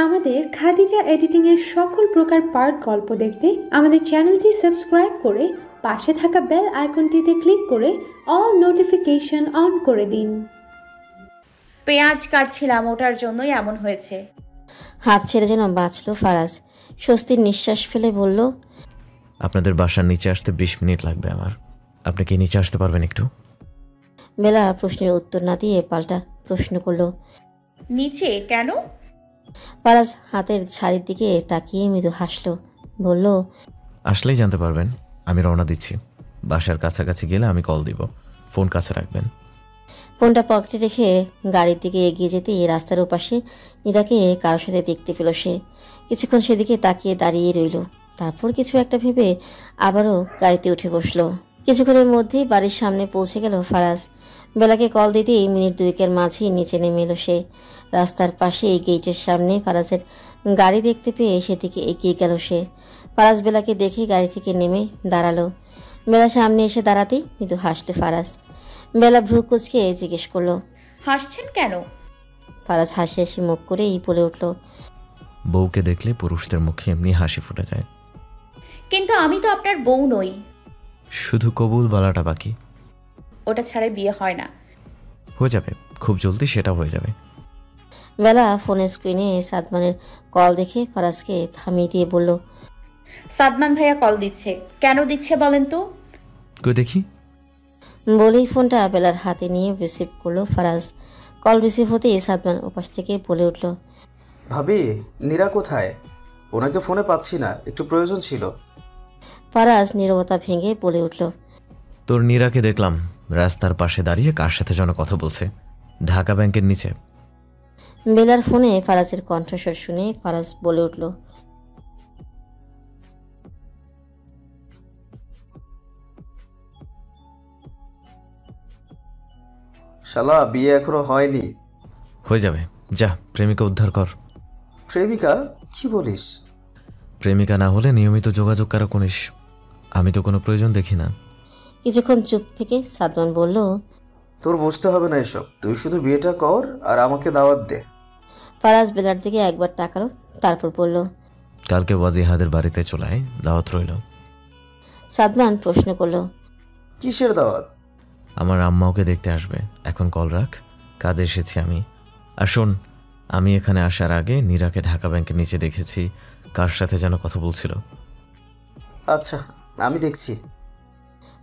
আমাদের খাদিজা এডিটিং এর সকল প্রকার পার্ট গল্প দেখতে আমাদের চ্যানেলটি সাবস্ক্রাইব করে পাশে থাকা বেল আইকনটিতে ক্লিক করে অল নোটিফিকেশন অন করে দিন। পেঁয়াজ কাটছিলাম, ওটার জন্যই এমন হয়েছে। হাফ ছেড়ে যেন বাঁচল ফারাজ। স্বস্তির নিঃশ্বাস ফেলে বলল, আপনাদের বাসার নিচে আসতে 20 মিনিট লাগবে আমার। আপনি কি নিচে আসতে পারবেন একটু? বেলা প্রশ্নের উত্তর না দিয়ে পাল্টা প্রশ্ন করল, নিচে কেন? ফারাজ হাতের শাড়ির দিকে তাকিয়ে মৃদু হাসল, বলল, আসলেই জানতে পারবেন। আমি রওনা দিচ্ছি। বাসার কাছাকাছি গেলে আমি কল দিব, ফোন কাছে রাখবেন। ফোনটা পকেটে রেখে গাড়ির দিকে এগিয়ে যেতে রাস্তার ওপাশে নীরাকে কারোর সাথে দেখতে পেল সে। কিছুক্ষণ সেদিকে তাকিয়ে দাঁড়িয়ে রইল, তারপর কিছু একটা ভেবে আবারও গাড়িতে উঠে বসলো। কিছুক্ষণের মধ্যেই বাড়ির সামনে পৌঁছে গেল ফারাজ। বেলাকে কল দিতেই মিনিট দুয়েকের মাঝেই নিচে নেমে এলো সে। রাস্তার পাশে গেটের সামনে ফারাজের গাড়ি দেখতে পেয়ে সেদিকে এগিয়ে গেল সে। ফারাজ বেলাকে দেখে গাড়ি থেকে নেমে দাঁড়ালো। বেলা সামনে এসে দাঁড়াতেই কিন্তু হাসলো ফারাজ। বেলা ভ্রু কুঁচকে জিজ্ঞেস করলো, হাসছেন কেন? ফারাজ হাসি হাসি মুখ করেই বলে উঠল, বউকে দেখলে পুরুষদের মুখে এমনি হাসি ফুটে যায়। কিন্তু আমি তো আপনার বউ নই। শুধু কবুল বলাটা বাকি। ওটা ছাড়া বিয়ে হয় না। হয়ে যাবে, খুব জলদি সেটা হয়ে যাবে। বেলা ফোনের স্ক্রিনে সাদমানের কল দেখে ফারাজকে থামিয়ে দিয়ে বলল, সাদমান ভাইয়া কল দিচ্ছে। কেন দিচ্ছে বলেন তো? কই দেখি। বলেই ফোনটা বেলার হাতে নিয়ে রিসিভ করলো ফারাজ। কল রিসিভ হতেই সাদমান ওপাশ থেকে বলে উঠল, ভাবি, নীরা কোথায়? ওনাকে ফোনে পাচ্ছি না, একটু প্রয়োজন ছিল। ফারাজ নীরবতা ভেঙে বলে উঠল, তোর নীরাকে দেখলাম রাস্তার পাশে দাঁড়িয়ে কার সাথে যেন কথা বলছে, ঢাকা ব্যাংকের নিচে। বেলার ফোনে ফারাজের কণ্ঠস্বর শুনে ফারাজ বলে উঠল, শালা, বিয়ে এখনো হয়নি। হয়ে যাবে, যা প্রেমিকা উদ্ধার কর। প্রেমিকা? কি বলিস? প্রেমিকা না হলে নিয়মিত যোগাযোগ কারো করিস। আমি তো কোনো প্রয়োজন দেখি না। কিছুক্ষণ চুপ থেকে সাদমান বলল, তোর বুঝতে হবে না এসব, তুই শুধু বিয়েটা কর আর আমাকে দাওয়াত দে। ফারাজ বেলার দিকে একবার তাকালো, তারপর বলল, কালকে ওয়াজিহাদের বাড়িতে চলে আয়, দাওয়াত রইল। সাদমান প্রশ্ন করল, কিসের দাওয়াত? আমার আম্মাওকে দেখতে আসবে। এখন কল রাখ, কাজে এসেছি আমি। আর শোন, আমি এখানে আসার আগে নীরাকে ঢাকা ব্যাংকের নিচে দেখেছি, কার সাথে যেন কথা বলছিল। আচ্ছা, আমি দেখছি।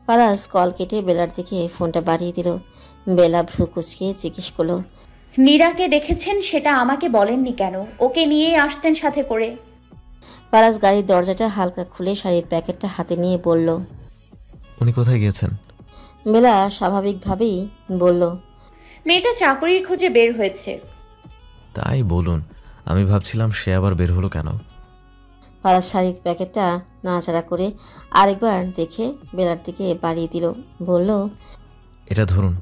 ফারাজ কল কেটে বেলার দিকে ফোনটা বাড়িয়ে দিল। বেলা ভ্রু কুচকে জিজ্ঞেস করলো, নীরাকে দেখেছেন সেটা আমাকে বলেননি কেন? ওকে নিয়ে আসতেন সাথে করে। ফারাজ গাড়ির দরজাটা হালকা খুলে শাড়ির প্যাকেটটা হাতে নিয়ে বলল, উনি কোথায় গিয়েছেন? বেলা স্বাভাবিকভাবেই বলল, মেয়েটা চাকরির খোঁজে বের হয়েছে। তাই বলুন, আমি ভাবছিলাম সে আবার বের হলো কেন। ফারাজ শাড়ির প্যাকেটটা নাড়াচাড়া করে আরেকবার দেখে বেলার দিকে বাড়িয়ে দিল, বলল, এটা ধরুন।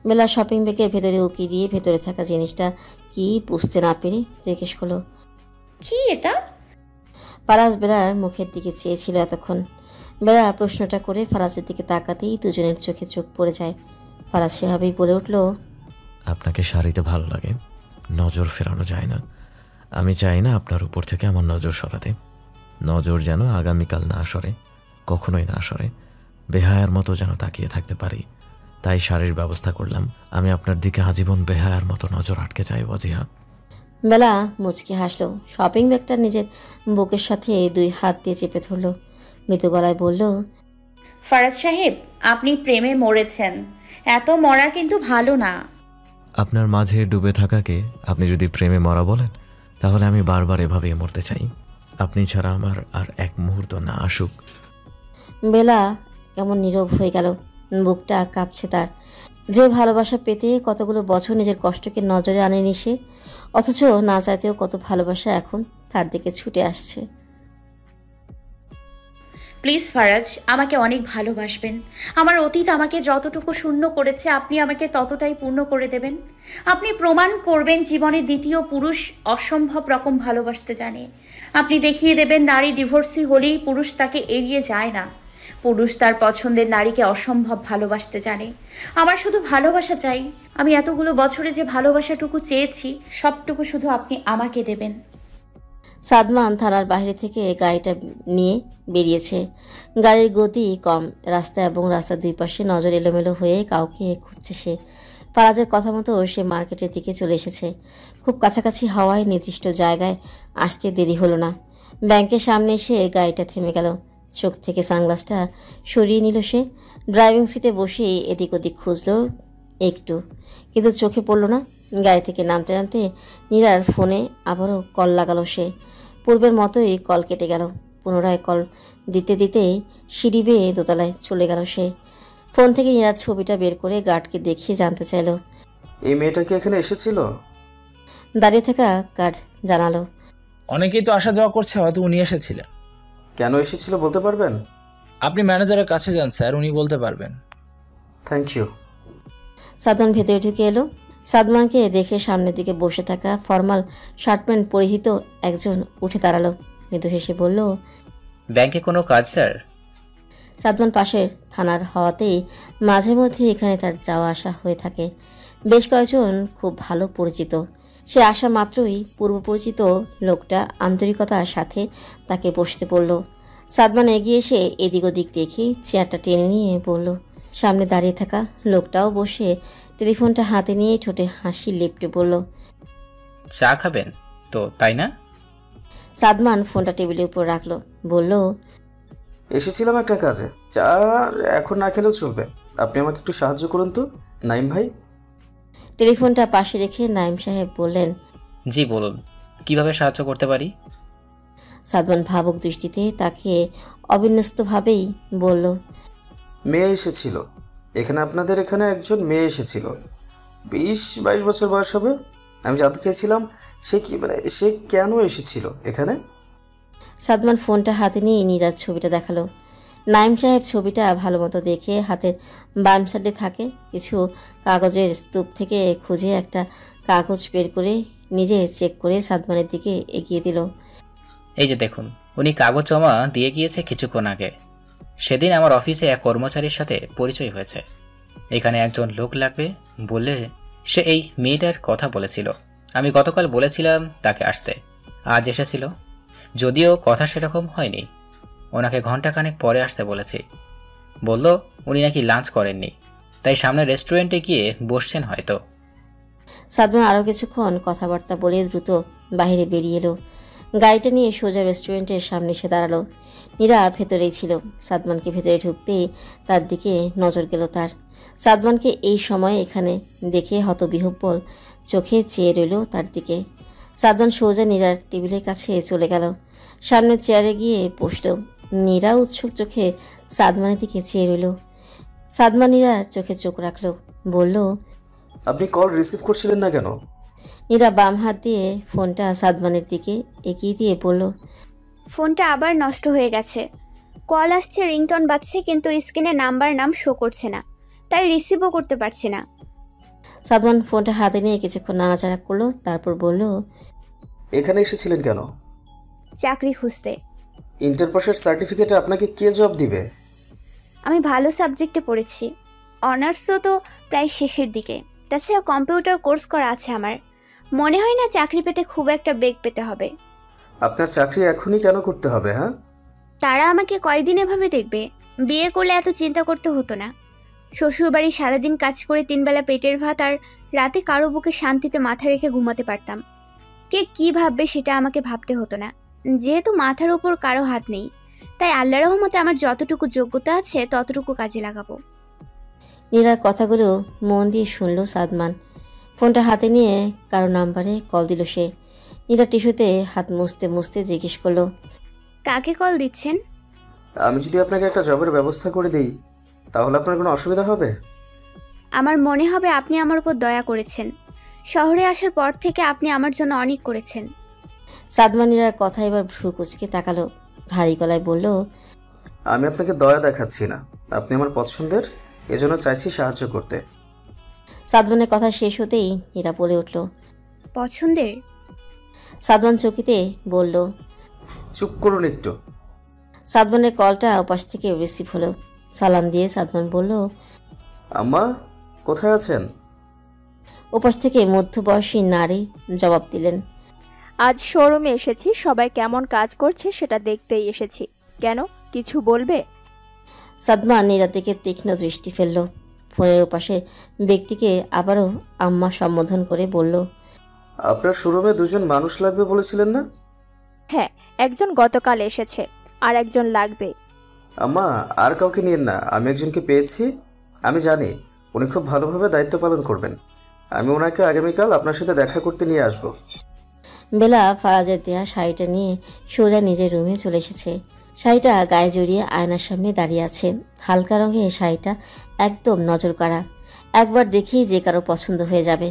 বেলা শপিং ব্যাগের ভেতরে উকি দিয়ে ভেতরে থাকা জিনিসটা কি বুঝতে না পেরে জিজ্ঞেস করলো, কি এটা? ফারাজ বেলার মুখের দিকে চেয়েছিল এতক্ষণ। বেলা প্রশ্নটা করে ফারাজের দিকে তাকাতেই দুজনের চোখে চোখ পড়ে যায়। ফারাজ সেভাবেই বলে উঠল, আপনাকে শাড়িতে ভালো লাগে, নজর ফেরানো যায় না। আমি চাই না আপনার উপর থেকে আমার নজর সরাতে। নজর যেন আগামীকাল না সরে, কখনোই না সরে, বেহায়ার মতো যেন তাকিয়ে থাকতে পারি। তাই শাড়ির ব্যবস্থা করলাম। আমি আপনার দিকে আজীবন বেহায়ার মতো নজর আটকে চাই ওয়াজিহা। বেলা মুচকি হাসলো। শপিং ব্যাগটা নিজের বুকের সাথে 2 হাত দিয়ে চেপে ধরলো। মৃদু গলায় বলল, ফারাজ সাহেব, আপনি প্রেমে মরেছেন। এত মরা কিন্তু ভালো না। আপনার মাঝে ডুবে থাকাকে আপনি যদি প্রেমে মরা বলেন, তাহলে আমি বারবার এভাবেই মরতে চাই। আপনি ছাড়া আমার আর এক মুহূর্ত না আসুক। বেলা কেমন নীরব হয়ে গেল। বুকটা কাঁপছে তার। যে ভালোবাসা পেতে কতগুলো বছর নিজের কষ্টকে নজরে আনেনি সে, অথচ না চাইতেও কত ভালোবাসা এখন তার দিকে ছুটে আসছে। প্লিজ ফারাজ, আমাকে অনেক ভালোবাসবেন। আমার অতীত আমাকে যতটুকু শূন্য করেছে আপনি আমাকে ততটাই পূর্ণ করে দেবেন। আপনি প্রমাণ করবেন জীবনে দ্বিতীয় পুরুষ অসম্ভব রকম ভালোবাসতে জানে। আপনি দেখিয়ে দেবেন নারী ডিভোর্সি হলেই পুরুষ তাকে এড়িয়ে যায় না, পুরুষ তার পছন্দের নারীকে অসম্ভব ভালোবাসতে জানে। আমার শুধু ভালোবাসা চাই। আমি এতগুলো বছরে যে ভালোবাসাটুকু চেয়েছি সবটুকু শুধু আপনি আমাকে দেবেন। সাদমান থানার বাইরে থেকে গাড়িটা নিয়ে বেরিয়েছে। গাড়ির গতি কম, রাস্তা এবং রাস্তার দুই পাশে নজর এলোমেলো হয়ে কাউকে খুঁজছে সে। ফারাজের কথা মতো সে মার্কেটের দিকে চলে এসেছে। খুব কাছাকাছি হওয়ায় নির্দিষ্ট জায়গায় আসতে দেরি হলো না। ব্যাংকের সামনে এসে গাড়িটা থেমে গেল। চোখ থেকে সানগ্লাসটা সরিয়ে নিল সে। ড্রাইভিং সিটে বসে এদিক ওদিক খুঁজল একটু, কিন্তু চোখে পড়ল না। গাড়ি থেকে নামতে নামতে নীরার ফোনে আবারও কল লাগালো সে। পূর্বের মতোই কল কেটে গেল। পুনরায় কল দিতে দিতেই সিঁড়ি বেয়ে দোতলায় চলে গেল সে। ফোন থেকে নীরার ছবিটা বের করে গার্ডকে দেখিয়ে জানতে চাইল। এই মেয়েটা কি এখানে এসেছিল? দাঁড়িয়ে থাকা গার্ড জানালো, অনেকেই তো আসা যাওয়া করছে, হয়তো উনি এসেছিলেন। কেন এসেছিল বলতে পারবেন? আপনি ম্যানেজারের কাছে যান স্যার, উনি বলতে পারবেন। Thank you. সাদমান ভেতরে ঢুকে এলো। সাদমানকে দেখে সামনের দিকে বসে থাকা ফর্মাল শার্ট প্যান্ট পরিহিত একজন উঠে দাঁড়ালো। মৃদু হেসে বলল, ব্যাংকে কোনো কাজ স্যার? সাদমান পাশের থানার হওয়াতেই মাঝে মধ্যে এখানে তার যাওয়া আসা হয়ে থাকে। বেশ কয়েকজন খুব ভালো পরিচিত। সে আসা মাত্রই পূর্ব পরিচিত লোকটা আন্তরিকতার সাথে তাকে বসতে বলল। সাদমান এগিয়ে এসে এদিক ওদিক দেখে চেয়ারটা টেনে নিয়ে বলল। সামনে দাঁড়িয়ে থাকা লোকটাও বসে টেলিফোনটা হাতে নিয়ে ঠোঁটে হাসি লেপটে বলল, চা খাবেন তো, তাই না? সাদমান ফোনটা টেবিলের উপর রাখলো, বলল, এসেছিলাম একটা কাজে, চা এখন না খেলেও চলবে। আপনি আমাকে একটু সাহায্য করুন তো নাইম ভাই। টেলিফোনটা পাশে রেখে নাইম সাহেব বললেন, জি বলুন, কিভাবে সাহায্য করতে পারি? সাদমান ভাবুক দৃষ্টিতে তাকে অবিন্যস্তভাবেই বলল, মেয়ে এসেছিল এখানে, আপনাদের এখানে একজন মেয়ে এসেছিল, 20-22 বছর বয়স হবে। আমি জানতে চাইছিলাম সে কেন এসেছিল এখানে। সাদমান ফোনটা হাতে নিয়ে নীরার ছবিটা দেখালো। নাইম সাহেব ছবিটা ভালো মতো দেখে হাতের বাম সাইডে থাকে কিছু কাগজের স্তূপ থেকে খুঁজে একটা কাগজ বের করে নিজে চেক করে সাদমানের দিকে এগিয়ে দিল। এই যে দেখুন, উনি কাগজ জমা দিয়ে গিয়েছে কিছুক্ষণ আগে। সেদিন আমার অফিসে এক কর্মচারীর সাথে পরিচয় হয়েছে। এখানে একজন লোক লাগবে বললে সে এই মেয়েটার কথা বলেছিল। আমি গতকাল বলেছিলাম তাকে আসতে, আজ এসেছিল। যদিও কথা সেরকম হয়নি। ওনাকে ঘন্টাখানেক পরে আসতে বলেছি। বলল উনি নাকি লাঞ্চ করেননি, তাই সামনে রেস্টুরেন্টে গিয়ে বসছেন হয়তো। সাদমান আরও কিছুক্ষণ কথাবার্তা বলে দ্রুত বাইরে বেরিয়ে এলো। গাড়িটা নিয়ে সোজা রেস্টুরেন্টের সামনে এসে দাঁড়ালো। নীরা ভেতরেই ছিল। সাদমানকে ভেতরে ঢুকতেই তার দিকে নজর গেল তার। সাদমানকে এই সময় এখানে দেখে হতবিহ্বল চোখে চেয়ে রইল তার দিকে। সাদমান সোজা নীরার টেবিলের কাছে চলে গেল। সামনের চেয়ারে গিয়ে বসল। নীরা উৎসুক চোখে সাদমানের দিকে চেয়ে রইল। সাদমান নীরার চোখে চোখ রাখল, বলল, আপনি কল রিসিভ করছিলেন না কেন? নীরা বাম হাত দিয়ে ফোনটা সাদমানের দিকে এগিয়ে দিয়ে বলল, ফোনটা আবার নষ্ট হয়ে গেছে। কল আসছে, রিংটন বাজছে, কিন্তু স্ক্রিনে নাম শো করছে না, তাই রিসিভও করতে পারছি না। সাদমান ফোনটা হাতে নিয়ে কিছুক্ষণ নাড়াচাড়া করলো, তারপর বলল, এখানে এসেছিলেন কেন? চাকরি খুঁজতে। ইন্টার পাসের সার্টিফিকেটে আপনাকে কে জব দিবে? আমি ভালো সাবজেক্টে পড়েছি, অনার্সও তো প্রায় শেষের দিকে। তাছাড়া কম্পিউটার কোর্স করা আছে আমার। মনে হয় না চাকরি পেতে খুব একটা বেগ পেতে হবে। আপনার চাকরি এখনই কেন করতে হবে? হ্যাঁ, তারা আমাকে কয়দিন এভাবে দেখবে? বিয়ে করলে এত চিন্তা করতে হতো না। শ্বশুরবাড়ি সারাদিন কাজ করে 3 বেলা পেটের ভাত, আর রাতে কারো বুকে শান্তিতে মাথা রেখে ঘুমাতে পারতাম। কে কি ভাববে সেটা আমাকে ভাবতে হতো না। যেহেতু মাথার উপর কারো হাত নেই, তাই আল্লাহর রহমতে আমার যতটুকু যোগ্যতা আছে ততটুকু কাজে লাগাবো। নীরার কথাগুলো মন দিয়ে শুনল সাদমান। ফোনটা হাতে নিয়ে কারো নাম্বারে কল দিল সে। নীরা টিস্যুতে হাত মুছতে মুছতে জিজ্ঞেস করলো, কাকে কল দিচ্ছেন? আমি যদি আপনাকে একটা জবের ব্যবস্থা করে দিই তাহলে আপনার কোনো অসুবিধা হবে? আমার মনে হবে আপনি আমার উপর দয়া করেছেন। শহরে আসার পর থেকে আপনি আমার জন্য অনেক করেছেন। সাদমান নীরার কথা এবার ভ্রু কুচকে তাকালো, ভারী গলায় বলল, আমি আপনাকে দয়া দেখাচ্ছি না, আপনি আমার পছন্দের, এজন্য চাইছি সাহায্য করতে। সাদমানের কথা শেষ হতেই নীরা বলে উঠল, পছন্দের? সাদমান চকিতে বলল, চুপ করুন একটু। সাদমানের কলটা ওপাশ থেকে রিসিভ হলো। সালাম দিয়ে সাদমান বলল, আম্মা কোথায় আছেন? ওপাশ থেকে মধ্যবয়সী নারী জবাব দিলেন, আজ শোরুমে এসেছি, সবাই কেমন কাজ করছে সেটা দেখতেই এসেছি। কেন, কিছু বলবে? সাদমান নীরার দিকে তীক্ষ্ণ দৃষ্টি ফেলল। ফোনের ওপাশে ব্যক্তিকে আবারও আম্মা সম্বোধন করে বলল, আপনার শোরুমে দুজন মানুষ লাগবে বলেছিলেন না? হ্যাঁ, একজন গতকাল এসেছে, আর একজন লাগবে। আম্মা আর কাউকে নিয়েন না, আমি একজনকে পেয়েছি। আমি জানি উনি খুব ভালোভাবে দায়িত্ব পালন করবেন। আমি ওনাকে আগামীকাল আপনার সাথে দেখা করতে নিয়ে আসব। বেলা ফারাজের দেয়া শাড়িটা নিয়ে সোজা নিজের রুমে চলে এসেছে। শাড়িটা গায়ে জড়িয়ে আয়নার সামনে দাঁড়িয়ে আছে। হালকা রঙের শাড়িটা একদম নজর কাড়া, একবার দেখেই যে কারো পছন্দ হয়ে যাবে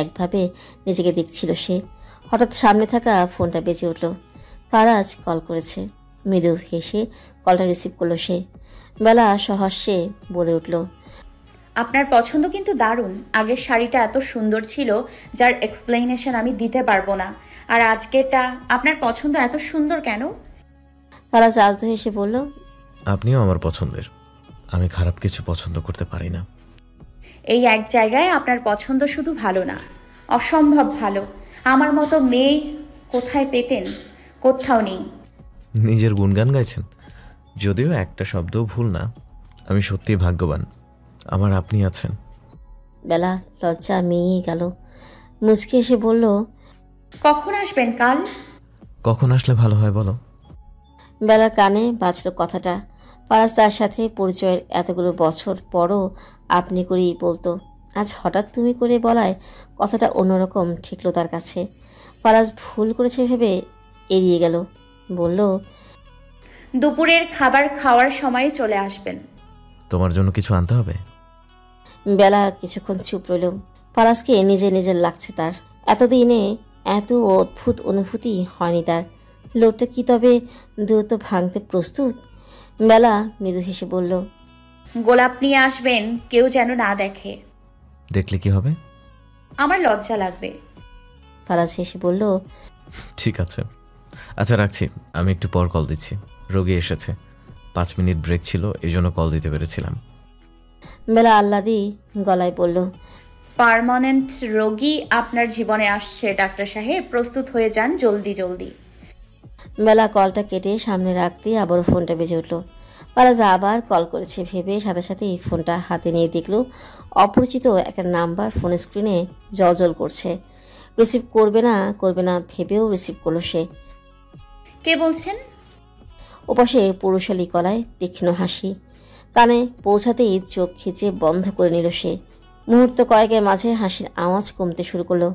একভাবে নিজেকে দেখছিল সে। হঠাৎ সামনে থাকা ফোনটা বেজে উঠল। ফারাজ কল করেছে। মৃদু হেসে কলটা রিসিভ করলো সে। বেলা সহাস্যে বলে উঠল, আপনার পছন্দ কিন্তু দারুণ। আগের শাড়িটা এত সুন্দর ছিল যার এক্সপ্লেনেশন আমি দিতে পারবো না, আর আজকেরটা আপনার পছন্দ এত সুন্দর কেন? ফারাজ আলতো হেসে বলল, আপনিও আমার পছন্দের। আমি খারাপ কিছু পছন্দ করতে পারি না। এই এক জায়গায় আপনার পছন্দ শুধু ভালো না, অসম্ভব ভালো। আমার মতো মেয়ে কোথায় পেতেন? কোথাও নেই। নিজের গুণগান গাইছেন, যদিও একটা শব্দও ভুল না। আমি সত্যিই ভাগ্যবান আমার আপনি আছেন। বেলা লজ্জা মেয়ে গেল। মুচকি এসে বলল, কখন আসবেন? কাল। কখন আসলে ভালো হয় বলো? বেলার কানে বাজল কথাটা। ফারাজ তার সাথে পরিচয়ের এতগুলো বছর পরও আপনি করেই বলতো। আজ হঠাৎ তুমি করে বলায় কথাটা অন্যরকম ঠেকলো তার কাছে। ফারাজ ভুল করেছে ভেবে এড়িয়ে গেল। বলল, দুপুরের খাবার খাওয়ার সময় চলে আসবেন। তোমার জন্য কিছু আনতে হবে? বেলা কিছুক্ষণ চুপ রইল। ফারাজকে নিজে নিজের লাগছে তার। এতদিনে এত অদ্ভুত অনুভূতি হয়নি তার। লোকটা কি তবে দ্রুত ভাঙতে প্রস্তুত? বেলা মৃদু হেসে বলল, গোলাপ নিয়ে আসবেন, কেউ যেন না দেখে। দেখলে কি হবে? আমার লজ্জা লাগবে। ফারাজ হেসে বলল, ঠিক আছে, আচ্ছা রাখছি। আমি একটু পর কল দিচ্ছি। রোগী এসেছে, 5 মিনিট ব্রেক ছিল, এই জন্য কল দিতে পেরেছিলাম। বেলা আহ্লাদি গলায় বলল, পার্মানেন্ট রোগী আপনার জীবনে আসছে ডাক্তার সাহেব, প্রস্তুত হয়ে যান জলদি জলদি। বেলা কলটা কেটে সামনে রাখতে আবারও ফোনটা বেজে উঠল। ফারাজ আবার কল করেছে ভেবে সাথে সাথেই ফোনটা হাতে নিয়ে দেখল অপরিচিত একটা নাম্বার ফোন স্ক্রিনে জলজল করছে। রিসিভ করবে না ভেবেও রিসিভ করলো সে। কে বলছেন? ওপাশে পুরুষালী গলায় তীক্ষ্ণ হাসি। কানে পৌঁছাতেই চোখ খিচে বন্ধ করে নিল সে। মুহূর্ত কয়েকের মাঝে হাসির আওয়াজ কমতে শুরু করলো।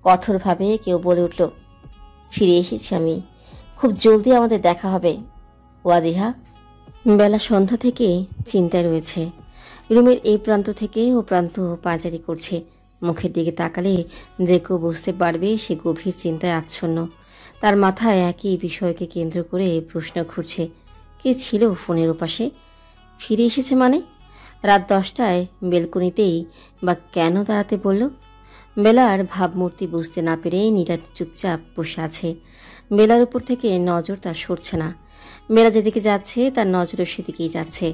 কঠোরভাবে কেউ বলে উঠল, ফিরে এসেছি আমি, খুব জলদি আমাদের দেখা হবে ওয়াজিহা। বেলা সন্ধ্যা থেকে চিন্তায় রয়েছে। রুমের এই প্রান্ত থেকে ও প্রান্ত পাঁচারি করছে। মুখের দিকে তাকালে যে কেউ বুঝতে পারবে সে গভীর চিন্তায় আচ্ছন্ন। তার মাথায় একই বিষয়কে কেন্দ্র করে প্রশ্ন ঘুরছে, কে ছিল ফোনের ওপাশে? ফিরে এসেছে মানে? রাত 10টায় বেলকনিতেই বা কেন দাঁড়াতে বলল? বেলার ভাবমূর্তি বুঝতে না পেরে নীরা চুপচাপ বসে আছে। বেলার উপর থেকে নজর তার সরছে না। বেলা যেদিকে যাচ্ছে তার নজরও সেদিকেই যাচ্ছে।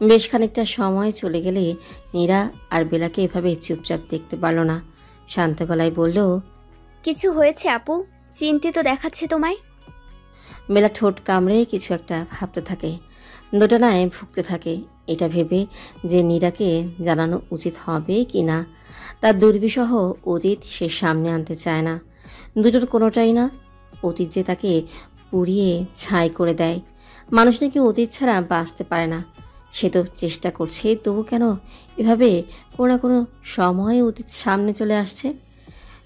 বেশ খানিকটা সময় চলে গেলে নীরা আর বেলাকে এভাবে চুপচাপ দেখতে পারল না। শান্ত গলায় বলল, কিছু হয়েছে আপু? চিন্তিত দেখাচ্ছে তোমায়। বেলা ঠোঁট কামড়ে কিছু একটা ভাবতে থাকে, দোটানায় ভুগতে থাকে। এটা ভেবে যে নীরাকে জানানো উচিত হবে কি না। তার দুর্বিষহ অতীত সে সামনে আনতে চায় না। দুটোর কোনোটাই না। অতীত যে তাকে পুড়িয়ে ছাই করে দেয়। মানুষ নাকি অতীত ছাড়া বাঁচতে পারে না। সে তো চেষ্টা করছে, তবু কেন এভাবে কোনো না কোনো সময় অতীত সামনে চলে আসছে।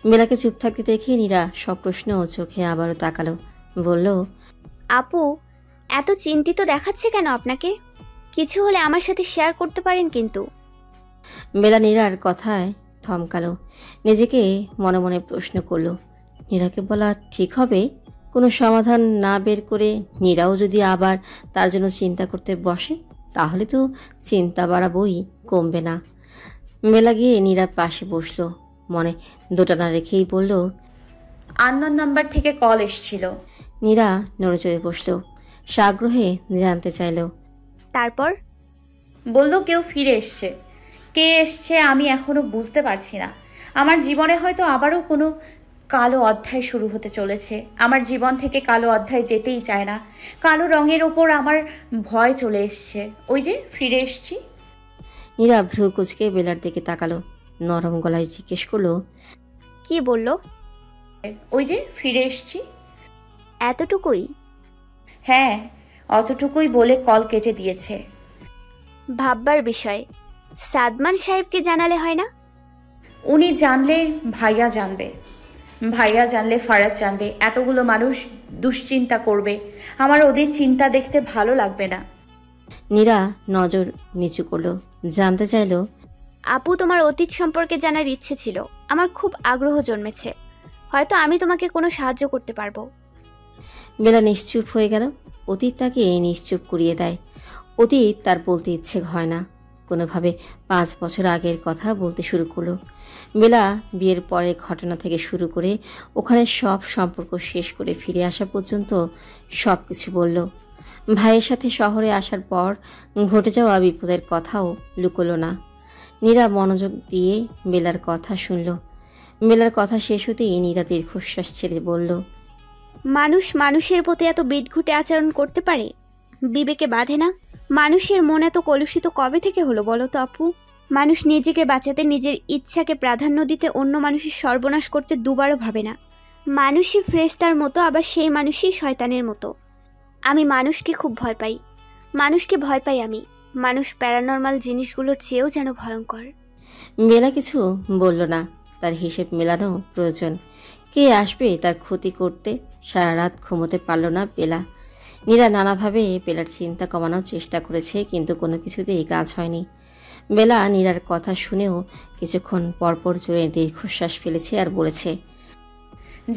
বেলাকে চুপ থাকতে দেখে নীরা সপ্রশ্ন চোখে আবারও তাকালো। বলল, আপু এত চিন্তিত দেখাচ্ছে কেন আপনাকে? কিছু হলে আমার সাথে শেয়ার করতে পারেন কিন্তু। বেলা নীরার কথায় থমকালো। নিজেকে মনে মনে প্রশ্ন করলো, নীরাকে বলা ঠিক হবে? কোনো সমাধান না বের করে নীরাও যদি আবার তার জন্য চিন্তা করতে বসে, তাহলে তো চিন্তা বাড়াবই, কমবে না। বেলা গিয়ে নীরার পাশে বসলো। মনে দোটানা রেখেই বলল, আননোন নাম্বার থেকে কল এসেছিল। নীরা নড়ে চড়ে বসলো। সাগ্রহে জানতে চাইল। তারপর বলল কেউ ফিরে এসছে। কে এসছে আমি এখনো বুঝতে পারছি না। আমার জীবনে হয়তো আবারও কোনো কালো অধ্যায় শুরু হতে চলেছে। আমার জীবন থেকে কালো অধ্যায় যেতেই চায় না। কালো রঙের ওপর আমার ভয় চলে এসছে। ওই যে ফিরে এসছি। নীরা ভ্রু কুচকে বেলার দিকে তাকালো, নরম গলায় জিজ্ঞেস করলো, কি বলল? ওই যে ফিরে এসছি। এতটুকুই? হ্যাঁ, অতটুকুই বলে কল কেটে দিয়েছে। ভাববার বিষয়। সাদমান সাহেবকে জানালে হয় না? উনি জানলে ভাইয়া জানবে, ভাইয়া জানলে ফারাজ জানবে। এতগুলো মানুষ দুশ্চিন্তা করবে। আমার ওদের চিন্তা দেখতে ভালো লাগবে না। নীরা নজর নিচু করলো, জানতে চাইল, আপু, তোমার অতীত সম্পর্কে জানার ইচ্ছে ছিল। আমার খুব আগ্রহ জন্মেছে। হয়তো আমি তোমাকে কোনো সাহায্য করতে পারবো। বেলা নিশ্চুপ হয়ে গেল। অতীত তাকে নিশ্চুপ করিয়ে দেয়। অতীত তার বলতে ইচ্ছে হয় না। কোনোভাবে 5 বছর আগের কথা বলতে শুরু করলো। বেলা বিয়ের পরে ঘটনা থেকে শুরু করে ওখানে সব সম্পর্ক শেষ করে ফিরে আসা পর্যন্ত সব কিছু বলল। ভাইয়ের সাথে শহরে আসার পর ঘটে যাওয়া বিপদের কথাও লুকোলো না। নীরা মনোযোগ দিয়ে বেলার কথা শুনল। বেলার কথা শেষ হতেই নীরা দীর্ঘশ্বাস ছেড়ে বলল, মানুষ মানুষের প্রতি এত বিটঘুটে আচরণ করতে পারে? বিবেকে বাঁধে না? মানুষের মন এত কলুষিত কবে থেকে হলো বলো তো আপু? মানুষ নিজেকে বাঁচাতে নিজের ইচ্ছাকে প্রাধান্য দিতে অন্য মানুষের সর্বনাশ করতে দুবারও ভাবে না। মানুষই ফ্রেস্তার মতো, আবার সেই মানুষই শয়তানের মতো। আমি মানুষকে খুব ভয় পাই। মানুষকে ভয় পাই আমি। মানুষ প্যারানর্মাল জিনিসগুলোর চেয়েও যেন ভয়ঙ্কর। বেলা কিছু বলল না। তার হিসেব মেলানো প্রয়োজন। কে আসবে তার ক্ষতি করতে? সারা রাত ঘুমোতে পারল না বেলা। নীরা নানাভাবে বেলার চিন্তা কমানোর চেষ্টা করেছে, কিন্তু কোনো কিছুতেই কাজ হয়নি। বেলা নীরার কথা শুনেও কিছুক্ষণ পরপর জোরে দীর্ঘশ্বাস ফেলেছে আর বলেছে,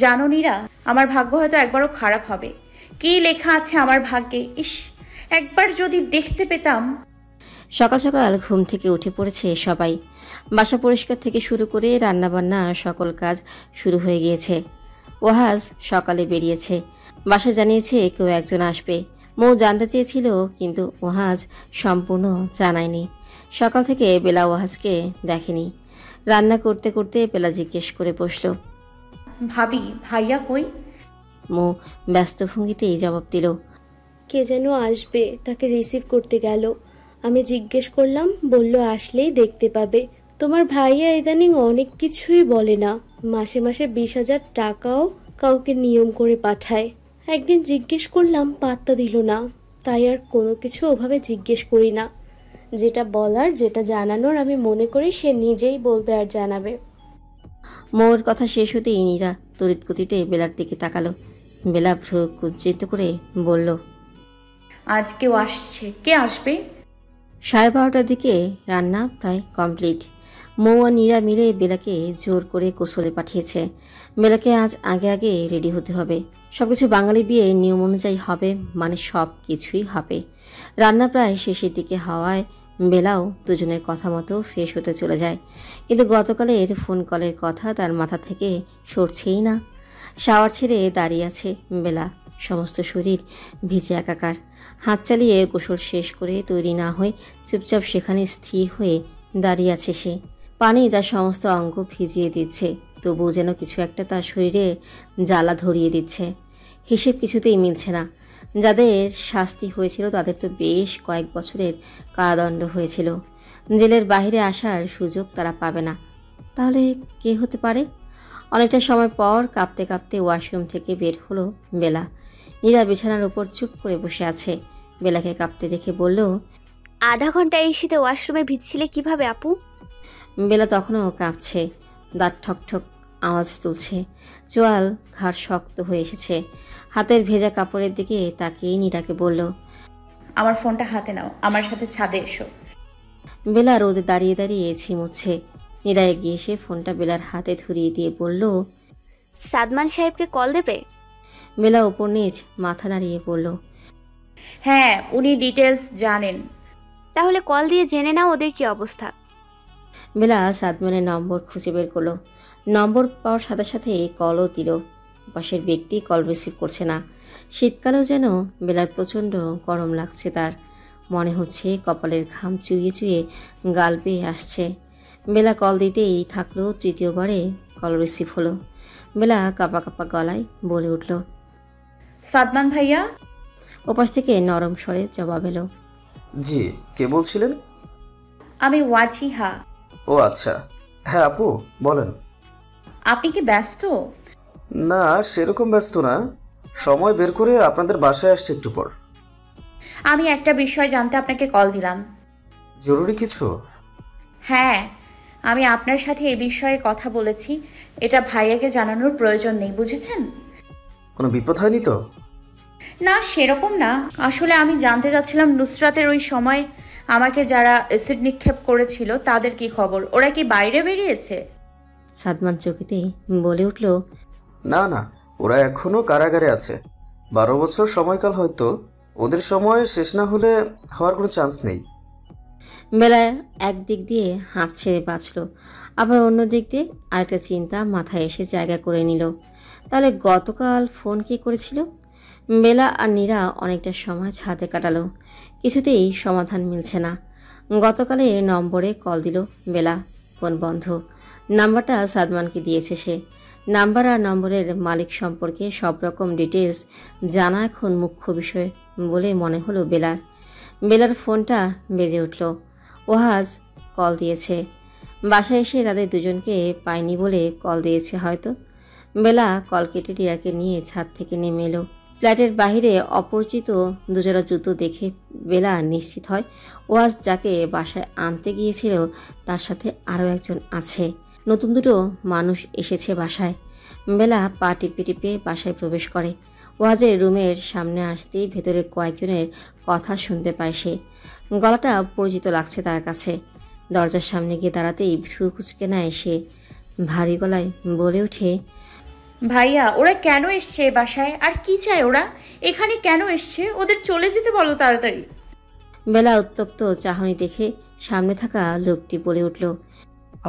জানো নীরা, আমার ভাগ্য হয়তো একবারও খারাপ হবে। কি লেখা আছে আমার ভাগ্যে, ইস, একবার যদি দেখতে পেতাম। সকাল সকাল ঘুম থেকে উঠে পড়েছে সবাই। বাসা পরিষ্কার থেকে শুরু করে রান্নাবান্না সকল কাজ শুরু হয়ে গিয়েছে। ওয়াহাজ সকালে বেরিয়েছে। বাসা জানিয়েছে কেউ একজন আসবে। মৌ জানতে চেয়েছিল, কিন্তু ওয়াহাজ সম্পূর্ণ জানায়নি। সকাল থেকে বেলা ওয়াহাজকে দেখেনি। রান্না করতে করতে বেলা জিজ্ঞেস করে বসল, ভাবি ভাইয়া কই? মৌ ব্যস্ত ভঙ্গিতেই জবাব দিল, কে যেন আসবে, তাকে রিসিভ করতে গেল। আমি জিজ্ঞেস করলাম, বলল আসলেই দেখতে পাবে। তোমার ভাইয়া ইদানিং অনেক কিছুই বলে না। মাসে মাসে 20,000 টাকাও কাউকে নিয়ম করে পাঠায়। একদিন জিজ্ঞেস করলাম, পাত্তা দিল না। তাই আর কোনো কিছু ওভাবে জিজ্ঞেস করি না। যেটা বলার, যেটা জানানোর আমি মনে করি সে নিজেই বলবে আর জানাবে। মৌর কথা শেষ হতেই নীরা তড়িৎ গতিতে বেলার দিকে তাকালো। বেলা ভ্রু কুঞ্চিত করে বলল, আজ কেউ আসছে। কে আসবে? 12:30টার দিকে রান্না প্রায় কমপ্লিট। মৌ আর নীরা মিলে বেলাকে জোর করে গোসলে পাঠিয়েছে। বেলাকে আজ আগে আগে রেডি হতে হবে। সবকিছু বাঙালি বিয়ে নিয়ম অনুযায়ী হবে, মানে সব কিছুই হবে। রান্না প্রায় শেষের দিকে হওয়ায় বেলাও দুজনের কথা মতো ফ্রেশ হতে চলে যায়। কিন্তু গতকালের ফোন কলের কথা তার মাথা থেকে সরছেই না। শাওয়ার ছেড়ে দাঁড়িয়ে আছে বেলা। সমস্ত শরীর ভিজে একাকার। হাত চালিয়ে গোসল শেষ করে তৈরি না হয়ে চুপচাপ সেখানে স্থির হয়ে দাঁড়িয়ে আছে সে। পানি তার সমস্ত অঙ্গ ভিজিয়ে দিচ্ছে, তবুও যেন কিছু একটা তার শরীরে জ্বালা ধরিয়ে দিচ্ছে। হিসেব কিছুতেই মিলছে না। যাদের শাস্তি হয়েছিল তাদের তো বেশ কয়েক বছরের কারাদণ্ড হয়েছিল। জেলের বাইরে আসার সুযোগ তারা পাবে না। তাহলে কে হতে পারে? অনেকটা সময় পর কাঁপতে কাঁপতে ওয়াশরুম থেকে বের হলো বেলা। নীরা বিছানার উপর চুপ করে বসে আছে। বেলাকে কাঁপতে দেখে বলল, আধা ঘন্টা এই শীতে ওয়াশরুমে ভিজছিলে কিভাবে আপু? বেলা তখনও কাঁপছে। দাঁত ঠকঠক আওয়াজ তুলছে। চোয়াল ঘাড় শক্ত হয়ে এসেছে। হাতের ভেজা কাপড়ের দিকে তাকিয়ে নীরাকে বলল, আমার ফোনটা হাতে নাও, আমার সাথে ছাদে এসো। বেলা রোদে দাঁড়িয়ে দাঁড়িয়ে ছিমুচ্ছে। নীরা এগিয়ে এসে ফোনটা বেলার হাতে ধরিয়ে দিয়ে বলল, সাদমান সাহেবকে কল দেবে? বেলা ওপর নিচ মাথা নাড়িয়ে বলল, হ্যাঁ, উনি ডিটেলস জানেন। তাহলে কল দিয়ে জেনে নাও ওদের কি অবস্থা। বেলা সাদমানের নম্বর খুঁজে বের করলো। নম্বর পাওয়ার সাথে সাথে কলও দিল। পাশের ব্যক্তি কল রিসিভ করছে না। শীতকালেও যেন বেলার প্রচণ্ড গরম লাগছে তার। মনে হচ্ছে কপালের ঘাম চুইয়ে চুইয়ে গাল বেয়ে আসছে। বেলা কল দিতেই থাকলো, তৃতীয়বারে কল রিসিভ হলো। বেলা কাঁপা কাঁপা গলায় বলে উঠল, সাদমান ভাইয়া। ওপাশ থেকে নরম স্বরে জবাব এলো, জি, কে বলছিলেন? আমি ওয়াজিহা। ও আচ্ছা, হ্যাঁ আপু বলেন। আপনি কি ব্যস্ত? না, সেরকম ব্যস্ত না, সময় বের করে আপনাদের বাসায় আসছে একটু পর। আমি একটা বিষয় জানতে আপনাকে কল দিলাম। জরুরি কিছু? হ্যাঁ, আমি আপনার সাথে এই বিষয়ে কথা বলেছি, এটা ভাইয়াকে জানানোর প্রয়োজন নেই, বুঝেছেন? কোনো বিপদ হয়নি তো? না, সেরকম না। আসলে আমি জানতে চাচ্ছিলাম নুসরাতের ওই সময় আমাকে যারা অ্যাসিড নিক্ষেপ করেছিল তাদের কি খবর, ওরা কি বাইরে বেরিয়েছে? সাদমান চকিতে বলে উঠল, না না, ওরা এখনো কারাগারে আছে। 12 বছর সময়কাল, হয়তো ওদের সময় শেষ না হলে হওয়ার কোনো চান্স নেই। বেলা একদিক দিয়ে হাঁপ ছেড়ে বাঁচল, আবার অন্য দিক দিয়ে আরেকটা চিন্তা মাথায় এসে জায়গা করে নিল। তাহলে গতকাল ফোন কে করেছিল? বেলা আর নীরা অনেকটা সময় ছাদে কাটালো, কিছুতেই সমাধান মিলছে না। গতকালে নম্বরে কল দিল বেলা, ফোন বন্ধ। নাম্বারটা সাদমানকে দিয়েছে সে। নাম্বার আর নম্বরের মালিক সম্পর্কে সব রকম ডিটেলস জানা এখন মুখ্য বিষয় বলে মনে হলো বেলার। বেলার ফোনটা বেজে উঠল। ওহাজ কল দিয়েছে। বাসায় এসে তাদের দুজনকে পায়নি বলে কল দিয়েছে হয়তো। বেলা কল কেটে টিরাকে নিয়ে ছাদ থেকে নেমে এলো। ফ্ল্যাটের বাহিরে অপরিচিত দুজোড়া জুতো দেখে বেলা নিশ্চিত হয় ওয়াজ যাকে বাসায় আনতে গিয়েছিল তার সাথে আরও একজন আছে। নতুন দুটো মানুষ এসেছে বাসায়। বেলা পা টিপে টিপে বাসায় প্রবেশ করে। ওয়াজের রুমের সামনে আসতেই ভেতরে কয়েকজনের কথা শুনতে পায় সে। গলাটা পরিচিত লাগছে তার কাছে। দরজার সামনে গিয়ে দাঁড়াতেই ভ্রু কুচকে নেয় সে। ভারী গলায় বলে ওঠে, ভাইয়া, ওরা কেন এসছে বাসায়? আর কি চায় ওরা? এখানে কেন এসছে? ওদের চলে যেতে বলো তাড়াতাড়ি। বেলা উত্তপ্ত চাহনি দেখে সামনে থাকা লোকটি বলে উঠল,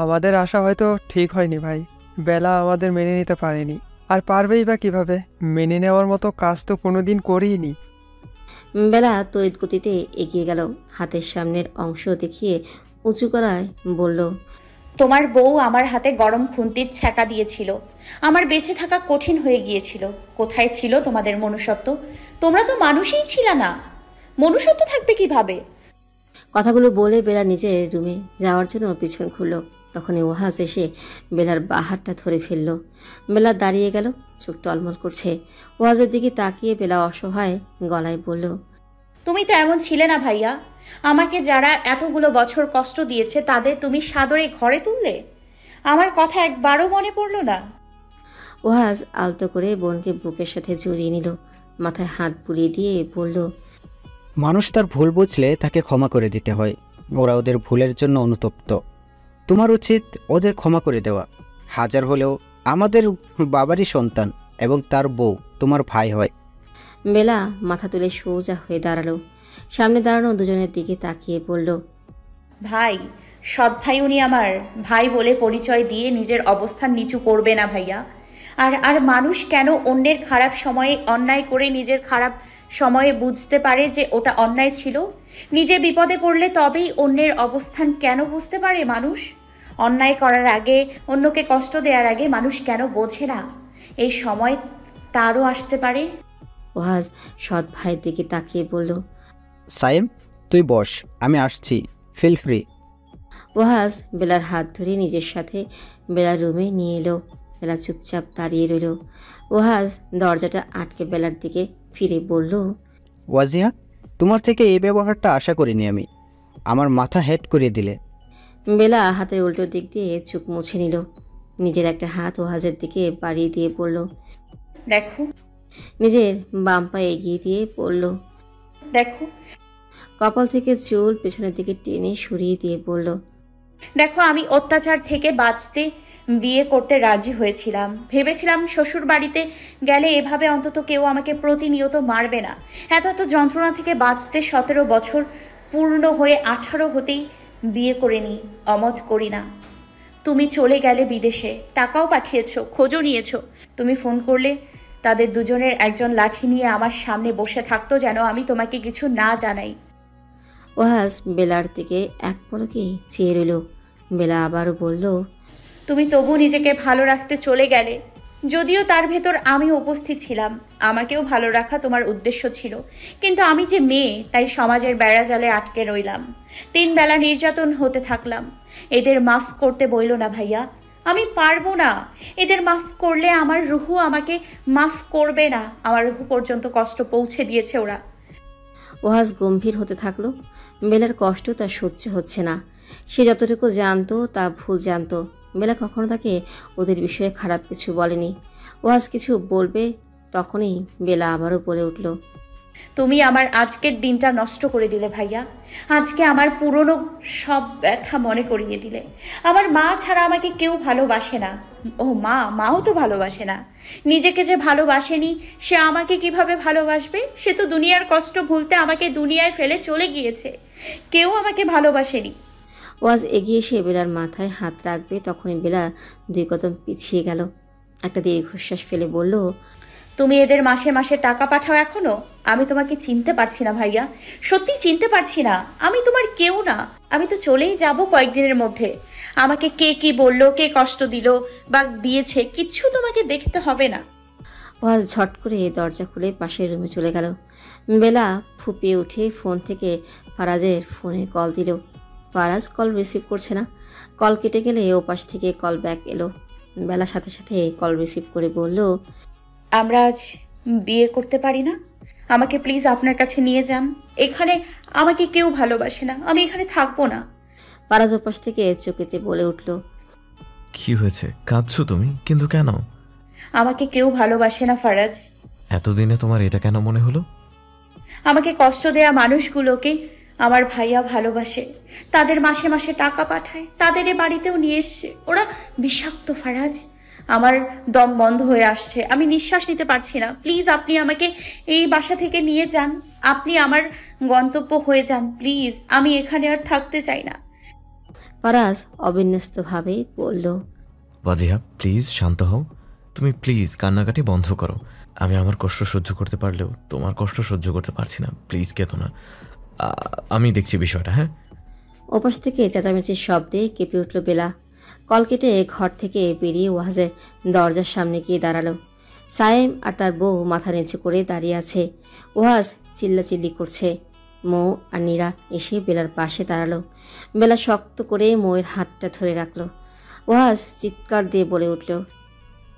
আমাদের আশা হয়তো ঠিক হয়নি ভাই। বেলা আমাদের মেনে নিতে পারেনি, আর পারবেই বা কিভাবে? মেনে নেওয়ার মতো কাজ তো কোনোদিন করিনি। বেলা তড়িৎ গতিতে এগিয়ে গেল, হাতের সামনের অংশ দেখিয়ে উঁচু গলায় বলল, তোমার বউ আমার হাতে গরম খুন্তির ছ্যাঁকা দিয়েছিল, আমার বেঁচে থাকা কঠিন হয়ে গিয়েছিল। কোথায় ছিল তোমাদের মনুষ্যত্ব? তোমরা তো মানুষই ছিল না, মনুষ্যত্ব থাকবে কিভাবে? কথাগুলো বলে বেলা নিজের রুমে যাওয়ার জন্য পিছন খুলল। তখনই ওহাজ এসে বেলার বাহারটা ধরে ফেলল। বেলা দাঁড়িয়ে গেল, চোখ টলমল করছে। ওহাজের দিকে তাকিয়ে বেলা অসহায় গলায় বলল, তুমি তো এমন ছিলে না ভাইয়া। আমাকে যারা এতগুলো বছর কষ্ট দিয়েছে তাদের তুমি সাদরে ঘরে তুললে। আমার কথা একবারও মনে পড়ল না। ওহাজ আলতো করে বোনকে বুকের সাথে জড়িয়ে নিল, মাথায় হাত বুলিয়ে দিয়ে বলল, মানুষ তার ভুল বুঝলে তাকে ক্ষমা করে দিতে হয়। ওরা ওদের ভুলের জন্য অনুতপ্ত। তোমার উচিত ওদের ক্ষমা করে দেওয়া। হাজার হলেও আমাদের বাবারই সন্তান, এবং তার বউ তোমার ভাই হয়। বেলা মাথা তুলে সোজা হয়ে দাঁড়ালো। সামনে দাঁড়ানো দুজনের দিকে তাকিয়ে বলল, ভাই, সৎ ভাই উনি আমার ভাই বলে পরিচয় দিয়ে নিজের অবস্থান নিচু করবে না ভাইয়া। আর মানুষ কেন অন্যের খারাপ সময়ে অন্যায় করে নিজের খারাপ সময়ে বুঝতে পারে যে ওটা অন্যায় ছিল? নিজে বিপদে পড়লে তবেই অন্যের অবস্থান কেন বুঝতে পারে মানুষ? অন্যায় করার আগে, অন্যকে কষ্ট দেওয়ার আগে মানুষ কেন বোঝে না এই সময় তারও আসতে পারে? ওহাজ সৎ ভাইয়ের দিকে তাকিয়ে বলল, সাইম, তুই বস, আমি আসছি, ফিল ফ্রি। ওহাজ বেলার হাত ধরে নিজের সাথে বেলার রুমে নিয়ে এলো। বেলা চুপচাপ দাঁড়িয়ে রইল। ওহাজ দরজাটা আটকে বেলার দিকে ফিরে বলল, ওয়াজিহা, তোমার থেকে এই ব্যবহারটা আশা করিনি আমি। আমার মাথা হেড করিয়ে দিলে। বেলা হাতের উল্টো দিক দিয়ে চোখ মুছে নিল। নিজের একটা হাত ওহাজের দিকে বাড়িয়ে দিয়ে বলল, দেখো। নিজের বাম পায়ে এগিয়ে দিয়ে বলল, দেখো। কপাল থেকে চুল পেছনের দিকে টেনে সরিয়ে দিয়ে বলল, দেখো, আমি অত্যাচার থেকে বাঁচতে বিয়ে করতে রাজি হয়েছিলাম। ভেবেছিলাম শ্বশুর বাড়িতে গেলে এভাবে অন্তত কেউ আমাকে প্রতিনিয়ত মারবে না। এত যন্ত্রণা থেকে বাঁচতে 17 বছর পূর্ণ হয়ে 18 হতেই বিয়ে করে নিই, অমত করি না। তুমি চলে গেলে বিদেশে, টাকাও পাঠিয়েছো, খোঁজও নিয়েছো। তুমি ফোন করলে তাদের দুজনের একজন লাঠি নিয়ে আমার সামনে বসে থাকতো যেন আমি তোমাকে কিছু না জানাই। ওয়াজ বেলার দিকে এক পলকে চেয়ে রইল। বেলা আবারও বলল, তুমি তবু নিজেকে ভালো রাখতে চলে গেলে, যদিও তার ভেতর আমি উপস্থিত ছিলাম। আমাকেও ভালো রাখা তোমার উদ্দেশ্য ছিল, কিন্তু আমি যে মেয়ে তাই সমাজের বেড়াজালে আটকে রইলাম। 3 বেলা নির্যাতন হতে থাকলাম। এদের মাফ করতে বইল না ভাইয়া, আমি পারবো না। এদের মাফ করলে আমার রুহু আমাকে মাফ করবে না। আমার রুহু পর্যন্ত কষ্ট পৌঁছে দিয়েছে ওরা। ওয়াজ গম্ভীর হতে থাকলো। বেলার কষ্ট তার সহ্য হচ্ছে না। সে যতটুকু জানতো তা ভুল জানতো। বেলা কখনো তাকে ওদের বিষয়ে খারাপ কিছু বলেনি। ওয়াজ কিছু বলবে তখনই বেলা আবারও বলে উঠল, তুমি আমার আজকের দিনটা নষ্ট করে দিলে ভাইয়া। আজকে আমার পুরনো সব ব্যথা মনে করিয়ে দিলে। আমার মা ছাড়া আমাকে কেউ ভালোবাসে না। ও মাও তো ভালোবাসে না। নিজেকে যে ভালোবাসেনি সে আমাকে কিভাবে ভালোবাসবে? সে তো দুনিয়ার কষ্ট ভুলতে আমাকে দুনিয়ায় ফেলে চলে গিয়েছে। কেউ আমাকে ভালোবাসেনি। ওয়াজ এগিয়ে এসে বেলার মাথায় হাত রাখবে তখনই বেলা 2 কদম পিছিয়ে গেল। একটা দীর্ঘশ্বাস ফেলে বলল, তুমি এদের মাসে মাসে টাকা পাঠাও এখনো? আমি তোমাকে চিনতে পারছি না ভাইয়া, সত্যি চিনতে পারছি না। আমি তোমার কেউ না। আমি তো চলেই যাব কয়েকদিনের মধ্যে। আমাকে কে কি বললো, কে কষ্ট দিল বা দিয়েছে, কিচ্ছু তোমাকে দেখতে হবে না। ওয়াজ ঝট করে দরজা খুলে পাশের রুমে চলে গেল। বেলা ফুপিয়ে উঠে ফোন থেকে ফারাজের ফোনে কল দিল। ফারাজ কল রিসিভ করছে না। কল কেটে গেলে ওপাশ থেকে কল ব্যাক এলো। বেলা সাথে সাথে কল রিসিভ করে বলল, আমরা আজ বিয়ে করতে পারি না? আমাকে প্লিজ আপনার কাছে নিয়ে যান। এখানে আমাকে কেউ ভালোবাসে না, আমি এখানে থাকবো না। ফারাজ ওপাশ থেকে চোখেতে বলে উঠল, কি হয়েছে? কাঁদছো তুমি? কিন্তু কেন? আমাকে কেউ ভালোবাসে না ফারাজ। এতদিনে তোমার এটা কেন মনে হলো? আমাকে কষ্ট দেয়া মানুষগুলোকে আমার ভাইয়া ভালোবাসে। তাদের মাসে মাসে টাকা পাঠায়, তাদের এ বাড়িতেও নিয়ে এসছে। ওরা বিষাক্ত ফারাজ। আমার দম বন্ধ হয়ে আসছে, আমি নিঃশ্বাস নিতে পারছি না। প্লিজ আপনি আমাকে এই বাসা থেকে নিয়ে যান। আপনি আমার গন্তব্য হয়ে যান প্লিজ। আমি এখানে আর থাকতে চাই না। ফারাজ অবিন্যস্তভাবে বলল, ওয়াজিহা প্লিজ শান্ত হও। তুমি প্লিজ কান্নাকাটি বন্ধ করো। আমি আমার কষ্ট সহ্য করতে পারলেও তোমার কষ্ট সহ্য করতে পারছি না। প্লিজ কেঁদো না, আমি দেখছি বিষয়টা। হ্যাঁ। ওপাশ থেকে চেঁচামেচির শব্দে কেঁপে উঠল বেলা। কল কেটে ঘর থেকে বেরিয়ে ওয়াজের দরজার সামনে গিয়ে দাঁড়ালো। সায়েম আর তার বউ মাথা নিচু করে দাঁড়িয়ে আছে। ওয়াজ চিল্লাচিল্লি করছে। মৌ আর নীরা এসে বেলার পাশে দাঁড়ালো। বেলা শক্ত করে মৌয়ের হাতটা ধরে রাখলো। ওয়াজ চিৎকার দিয়ে বলে উঠল,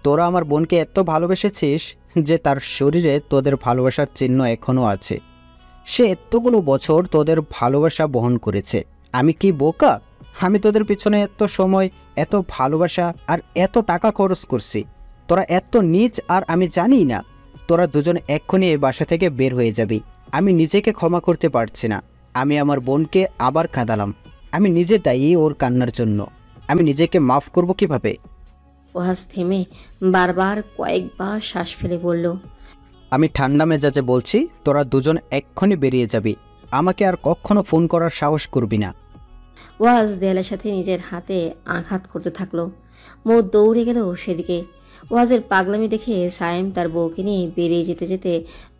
তোরা আমার বোনকে এত ভালোবেসেছিস যে তার শরীরে তোদের ভালোবাসার চিহ্ন এখনও আছে। সে এতগুলো বছর তোদের ভালোবাসা বহন করেছে। আমি কি বোকা? আমি তোদের পিছনে এত সময়, এত ভালোবাসা আর এত টাকা খরচ করছি। তোরা এত নীচ আর আমি জানি না। তোরা দুজন এক্ষুনি এই বাসা থেকে বের হয়ে যাবি। আমি নিজেকে ক্ষমা করতে পারছি না। আমি আমার বোনকে আবার কাঁদালাম। আমি নিজে দায়ী ওর কান্নার জন্য। আমি নিজেকে মাফ করব কিভাবে? ওয়াজ থেমে বারবার কয়েকবার শ্বাস ফেলে বলল, আমি ঠান্ডা মেজাজে বলছি, তোরা দুজন এক্ষুনি বেরিয়ে যাবি। আমাকে আর কখনো ফোন করার সাহস করবি না। ওয়াজ দেয়ালের সাথে নিজের হাতে আঘাত করতে থাকলো। মৌ দৌড়ে গেল সেদিকে। ওয়াজের পাগলামি দেখে সায়েম তার বউকে নিয়ে বেরিয়ে যেতে যেতে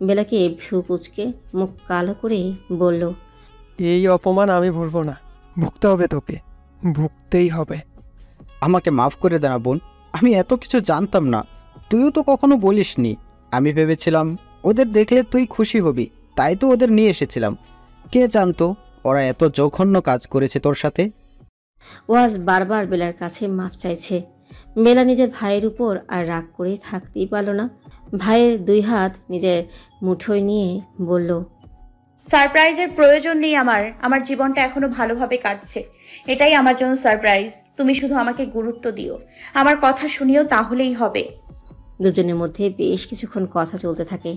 বেলাকে ভ্রু কুচকে মুখ কালো করে বলল, এই অপমান আমি ভুলবো না। ভুগতে হবে তোকে, ভুগতেই হবে। আমাকে মাফ করে দে না বোন। আমি এত কিছু জানতাম না। তুইও তো কখনো বলিসনি। আমি ভেবেছিলাম ওদের দেখলে তুই খুশি হবি, তাই তো ওদের নিয়ে এসেছিলাম। কে জানতো ওরা এত জঘন্য কাজ করেছে তোর সাথে। ওয়াজ বারবার বেলার কাছে মাফ চাইছে। বেলা নিজের ভাইয়ের উপর আর রাগ করে থাকতেই পারল না। ভাইয়ের 2 হাত নিজের মুঠোয় নিয়ে বলল, সারপ্রাইজের প্রয়োজন নেই আমার। আমার জীবনটা এখনো ভালোভাবে কাটছে, এটাই আমার জন্য সারপ্রাইজ। তুমি শুধু আমাকে গুরুত্ব দিও, আমার কথা শুনিও, তাহলেই হবে। দুজনের মধ্যে বেশ কিছুক্ষণ কথা চলতে থাকে।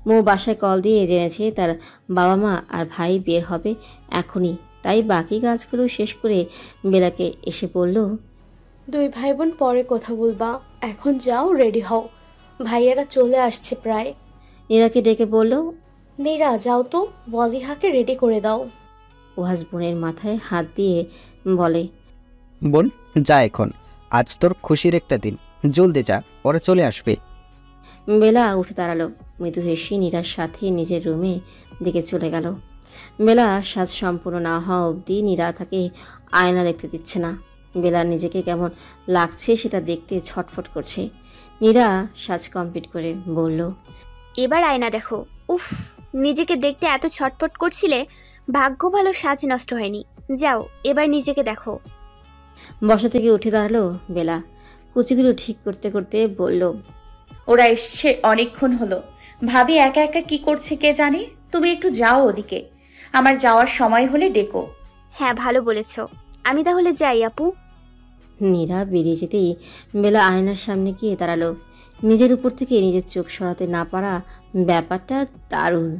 মৌ বাসায় কল দিয়ে জেনেছে তার বাবা মা আর ভাই বের হবে এখনই, তাই বাকি কাজগুলো শেষ করে বেলাকে এসে বলল, 2 ভাই বোন পরে কথা বলবা, এখন যাও, রেডি হও, ভাইয়েরা চলে আসছে প্রায়। নীরাকে ডেকে বলল, নীরা যাও তো, ওয়াজিহাকে রেডি করে দাও। ওয়াজ বোনের মাথায় হাত দিয়ে বলে, বোন যা এখন, আজ তোর খুশির একটা দিন, জলদি যা, ওরা চলে আসবে। বেলা উঠে দাঁড়ালো। মৃদু হেসে নীরার সাথে নিজের রুমে দিকে চলে গেল। বেলা সাজ সম্পূর্ণ না হওয়া অবধি নীরা তাকে আয়না দেখতে দিচ্ছে না। বেলার নিজেকে কেমন লাগছে সেটা দেখতে ছটফট করছে। নীরা সাজ কমপ্লিট করে বলল, এবার আয়না দেখো। উফ, নিজেকে দেখতে এত ছটফট করছিলে, ভাগ্য ভালো সাজ নষ্ট হয়নি। যাও এবার নিজেকে দেখো। বসা থেকে উঠে দাঁড়ালো বেলা। কুচিগুলো ঠিক করতে করতে বলল, ওরা এসছে অনেকক্ষণ হলো। ভাবি একা একা কি করছে কে জানে। তুমি একটু যাও ওদিকে, আমার যাওয়ার সময় হলে ডেকো। হ্যাঁ ভালো বলেছ, আমি তাহলে যাই আপু। নীরা বেরিয়ে যেতেই বেলা আয়নার সামনে গিয়ে দাঁড়ালো। নিজের উপর থেকে নিজের চোখ সরাতে না পারা ব্যাপারটা দারুণ।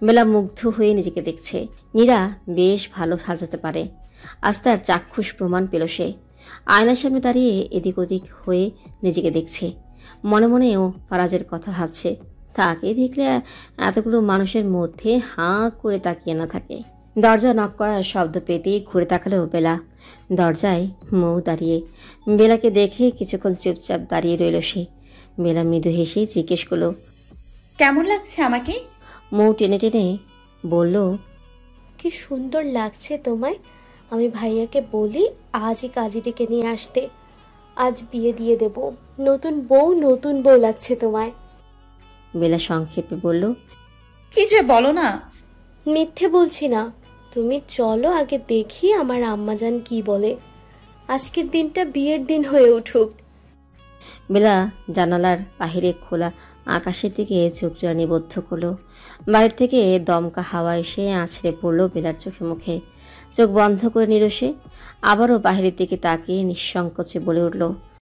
বেলা মুগ্ধ হয়ে নিজেকে দেখছে। নীরা বেশ ভালো সাজাতে পারে, আজ তার চাক্ষুষ প্রমাণ পেল সে। আয়নার সামনে দাঁড়িয়ে এদিক ওদিক হয়ে নিজেকে দেখছে। মনে মনেও ফারাজের কথা ভাবছে। তাকে দেখলে এতগুলো মানুষের মধ্যে হাঁ করে তাকিয়ে না থাকে। দরজা নক করার শব্দ পেতেই ঘুরে তাকালো বেলা। দরজায় মৌ দাঁড়িয়ে। বেলাকে দেখে কিছুক্ষণ চুপচাপ দাঁড়িয়ে রইল সে। বেলা মৃদু হেসে জিজ্ঞেস করলো, কেমন লাগছে আমাকে? মৌ টেনে টেনে বলল, কি সুন্দর লাগছে তোমায়। আমি ভাইয়াকে বলি আজই কাজী ডেকে নিয়ে আসতে, আজ বিয়ে দিয়ে দেব। নতুন বউ লাগছে তোমায়। বেলা সংক্ষেপে বলল, কি যে বলো না। মিথ্যে বলছি না, তুমি চলো আগে দেখি আমার আম্মাজান কি বলে। আজকের দিনটা বিয়ের দিন হয়ে উঠুক। বেলা জানালার বাহিরে খোলা আকাশের দিকে চোখটা নিবদ্ধ করলো। বাইরে থেকে দমকা হাওয়া এসে আছড়ে পড়লো বেলার চোখে মুখে। চোখ বন্ধ করে নিল সে। আবারও বাহিরের দিকে তাকিয়ে নিঃসংকোচে বলে উঠল,